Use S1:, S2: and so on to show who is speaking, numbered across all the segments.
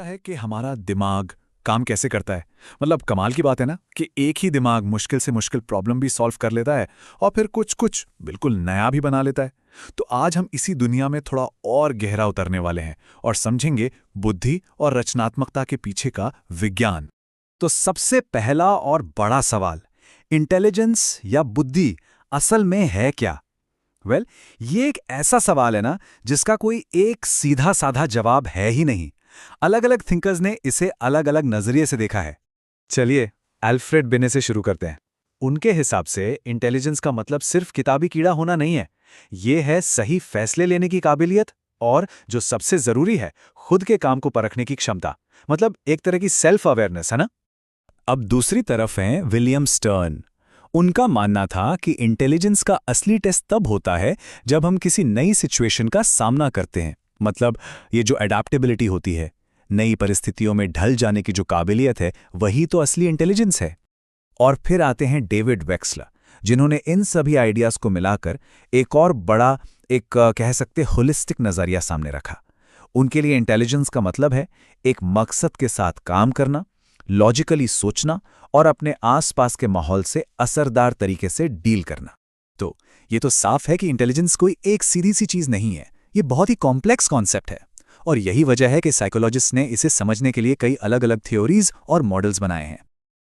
S1: सोचा है कि हमारा दिमाग काम कैसे करता है? मतलब कमाल की बात है ना कि एक ही दिमाग मुश्किल से मुश्किल प्रॉब्लम भी सॉल्व कर लेता है और फिर कुछ कुछ बिल्कुल नया भी बना लेता है। तो आज हम इसी दुनिया में थोड़ा और गहरा उतरने वाले हैं और समझेंगे बुद्धि और रचनात्मकता के पीछे का विज्ञान।
S2: तो सबसे पहला और बड़ा सवाल, इंटेलिजेंस या बुद्धि असल में है क्या? ये एक ऐसा सवाल है ना जिसका कोई एक सीधा साधा जवाब है ही नहीं। अलग अलग थिंकर्स ने इसे अलग अलग नजरिए से देखा है।
S1: चलिए अल्फ्रेड बिने से शुरू करते हैं। उनके हिसाब से इंटेलिजेंस का मतलब सिर्फ किताबी कीड़ा होना नहीं है। ये है सही फैसले लेने की काबिलियत और जो सबसे जरूरी है, खुद के काम को परखने की क्षमता। मतलब एक तरह की सेल्फ अवेयरनेस, है ना? अब दूसरी तरफ हैं विलियम स्टर्न। उनका मानना था कि इंटेलिजेंस का असली टेस्ट तब होता है जब हम किसी नई सिचुएशन का सामना करते हैं। मतलब ये जो अडैप्टेबिलिटी होती है, नई परिस्थितियों में ढल जाने की जो काबिलियत है, वही तो असली इंटेलिजेंस है। और फिर आते हैं डेविड वेक्सलर, जिन्होंने इन सभी आइडियाज को मिलाकर एक और बड़ा, कह सकते होलिस्टिक नजरिया सामने रखा। उनके लिए इंटेलिजेंस का मतलब है एक मकसद के साथ काम करना, लॉजिकली सोचना और अपने आसपास के माहौल से असरदार तरीके से डील करना। तो ये तो साफ है कि इंटेलिजेंस कोई एक सीधी सी चीज नहीं है, ये बहुत ही कॉम्प्लेक्स कॉन्सेप्ट है। और यही वजह है कि साइकोलॉजिस्ट ने इसे समझने के लिए कई अलग अलग थ्योरीज और मॉडल्स बनाए हैं।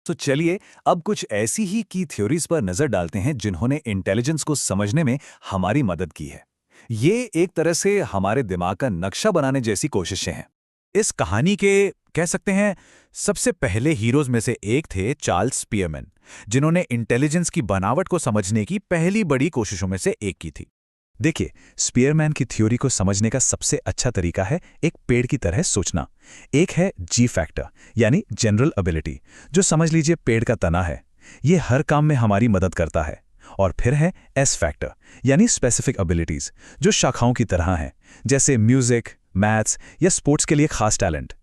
S1: तो चलिए अब कुछ ऐसी ही की थ्योरीज पर नजर डालते हैं जिन्होंने इंटेलिजेंस को समझने में हमारी मदद की है। ये एक तरह से हमारे दिमाग का नक्शा बनाने जैसी कोशिशें हैं। इस कहानी के, कह सकते हैं, सबसे पहले हीरोज में से एक थे चार्ल्स स्पीयरमैन, जिन्होंने इंटेलिजेंस की बनावट को समझने की पहली बड़ी कोशिशों में से एक की थी। देखिए, स्पीयरमैन की थ्योरी को समझने का सबसे अच्छा तरीका है एक पेड़ की तरह सोचना। एक है जी फैक्टर, यानी जनरल एबिलिटी, जो समझ लीजिए पेड़ का तना है। ये हर काम में हमारी मदद करता है। और फिर है एस फैक्टर, यानी स्पेसिफिक एबिलिटीज, जो शाखाओं की तरह हैं, जैसे म्यूजिक, मैथ्स या स्पोर्ट्स के लिए खास टैलेंट।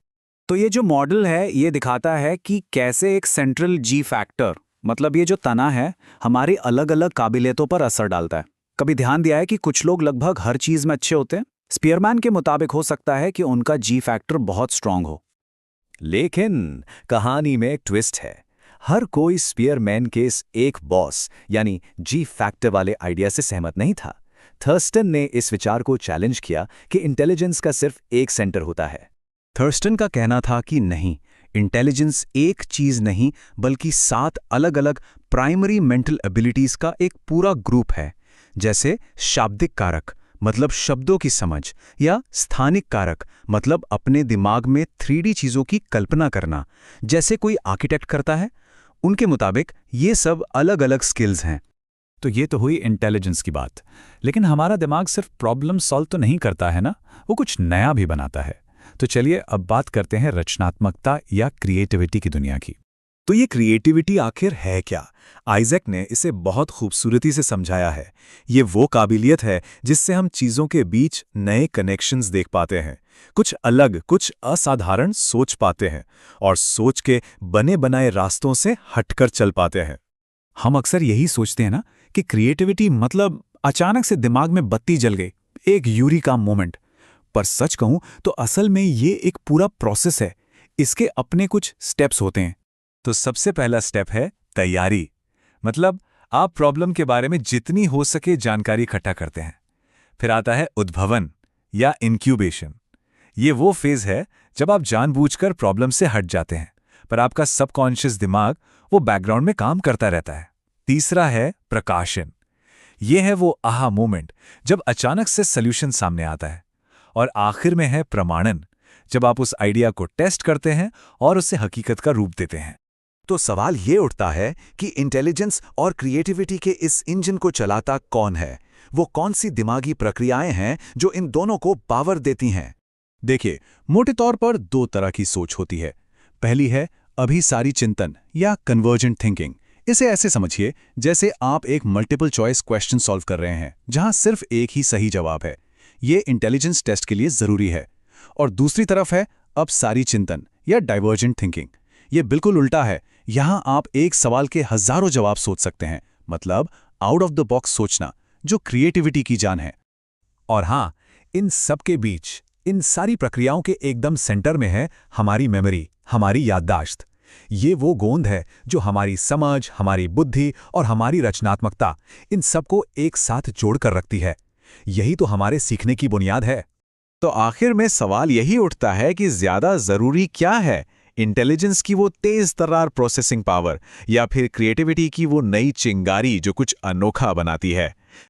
S2: तो ये जो मॉडल है ये दिखाता है कि कैसे एक सेंट्रल जी फैक्टर, मतलब ये जो तना है, हमारी अलग अलग काबिलियतों पर असर डालता है। कभी ध्यान दिया है कि कुछ लोग लगभग हर चीज में अच्छे होते हैं? स्पीयरमैन के मुताबिक हो सकता है कि उनका जी फैक्टर बहुत स्ट्रांग हो।
S1: लेकिन कहानी में एक ट्विस्ट है। हर कोई स्पीयरमैन के इस एक बॉस यानी जी फैक्टर वाले आइडिया से सहमत नहीं था। थर्स्टन ने इस विचार को चैलेंज किया कि इंटेलिजेंस का सिर्फ एक सेंटर होता है। थर्स्टन का कहना था कि नहीं, इंटेलिजेंस एक चीज नहीं बल्कि 7 अलग अलग प्राइमरी मेंटल एबिलिटीज का एक पूरा ग्रुप है। जैसे शाब्दिक कारक, मतलब शब्दों की समझ, या स्थानिक कारक, मतलब अपने दिमाग में 3D चीजों की कल्पना करना, जैसे कोई आर्किटेक्ट करता है। उनके मुताबिक ये सब अलग अलग स्किल्स हैं। तो ये तो हुई इंटेलिजेंस की बात। लेकिन हमारा दिमाग सिर्फ प्रॉब्लम सॉल्व तो नहीं करता है ना, वो कुछ नया भी बनाता है। तो चलिए अब बात करते हैं रचनात्मकता या क्रिएटिविटी की दुनिया की। तो ये क्रिएटिविटी आखिर है क्या? आइजैक ने इसे बहुत खूबसूरती से समझाया है। ये वो काबिलियत है जिससे हम चीजों के बीच नए कनेक्शंस देख पाते हैं, कुछ अलग, कुछ असाधारण सोच पाते हैं और सोच के बने बनाए रास्तों से हटकर चल पाते हैं। हम अक्सर यही सोचते हैं ना कि क्रिएटिविटी मतलब अचानक से दिमाग में बत्ती जल गई, एक यूरिका मोमेंट। पर सच कहूं तो असल में ये एक पूरा प्रोसेस है। इसके अपने कुछ स्टेप्स होते हैं। तो सबसे पहला स्टेप है तैयारी। मतलब आप प्रॉब्लम के बारे में जितनी हो सके जानकारी इकट्ठा करते हैं। फिर आता है उद्भवन या इंक्यूबेशन। ये वो फेज है जब आप जानबूझकर प्रॉब्लम से हट जाते हैं, पर आपका सबकॉन्शियस दिमाग वो बैकग्राउंड में काम करता रहता है। तीसरा है प्रकाशन। ये है वो आहा मोमेंट जब अचानक से सॉल्यूशन सामने आता है। और आखिर में है प्रमाणन, जब आप उस आइडिया को टेस्ट करते हैं और उसे हकीकत का रूप देते हैं।
S3: तो सवाल ये उठता है कि इंटेलिजेंस और क्रिएटिविटी के इस इंजन को चलाता कौन है? वो कौन सी दिमागी प्रक्रियाएं हैं जो इन दोनों को पावर देती हैं?
S1: देखिए, मोटे तौर पर 2 तरह की सोच होती है। पहली है अभिसारी चिंतन या कन्वर्जेंट थिंकिंग। इसे ऐसे समझिए जैसे आप एक मल्टीपल चॉइस क्वेश्चन सॉल्व कर रहे हैं जहां सिर्फ एक ही सही जवाब है। ये इंटेलिजेंस टेस्ट के लिए जरूरी है। और दूसरी तरफ है अपसारी चिंतन या डाइवर्जेंट थिंकिंग। ये बिल्कुल उल्टा है। यहां आप एक सवाल के हजारों जवाब सोच सकते हैं, मतलब आउट ऑफ द बॉक्स सोचना, जो क्रिएटिविटी की जान है। और हां, इन सब के बीच
S3: इन सारी प्रक्रियाओं के एकदम सेंटर में है हमारी मेमोरी, हमारी याददाश्त। ये वो गोंद है जो हमारी समझ, हमारी बुद्धि और हमारी रचनात्मकता, इन सबको एक साथ जोड़कर रखती है। यही तो हमारे सीखने की बुनियाद है।
S4: तो आखिर में सवाल यही उठता है कि ज्यादा जरूरी क्या है, इंटेलिजेंस की वो तेज तर्रार प्रोसेसिंग पावर या फिर क्रिएटिविटी की वो नई चिंगारी जो कुछ अनोखा बनाती है।